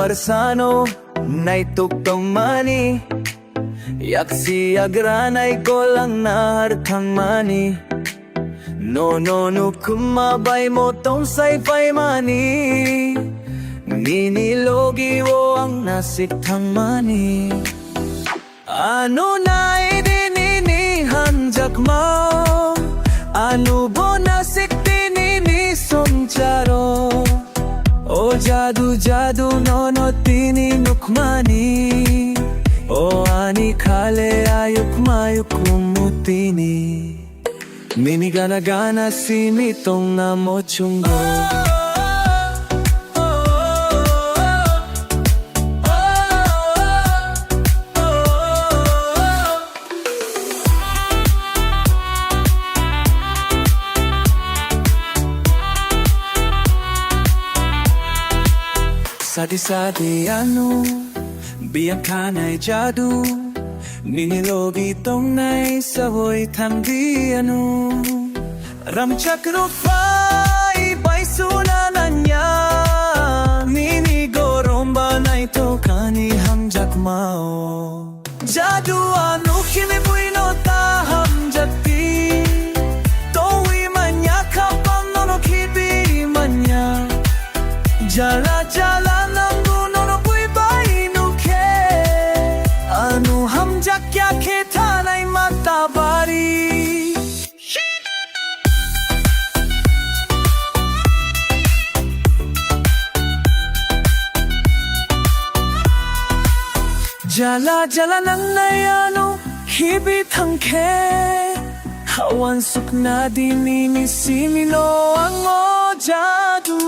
parsano Nay tuktong mani Yaksi agranay ko lang na hartang mani No kumabay mo tong say-fay mani Ninilogi wo ang nasiktang mani Ano na idininihanjak mo Ano bo nasikti nini somcharo O jadu no tininukmani O ani kale ayuk mayuk kumutini Mini gana si mitong na mochunggo Sadi ano, biyak ka na'y jadu Ninilogi tong na'y sawoy tamdi ano Ramchak no pa, iba'y sunanan niya Ninigoromba na ito kanihang jakmao Jadu ano, kinibuy no taham jakti Towi man niya kapang nono kibi man niya Jala क्या खेता नहीं माता बारी Jala nang nayano hibit hangke Hawan suk na dininisimi lo ang o jadu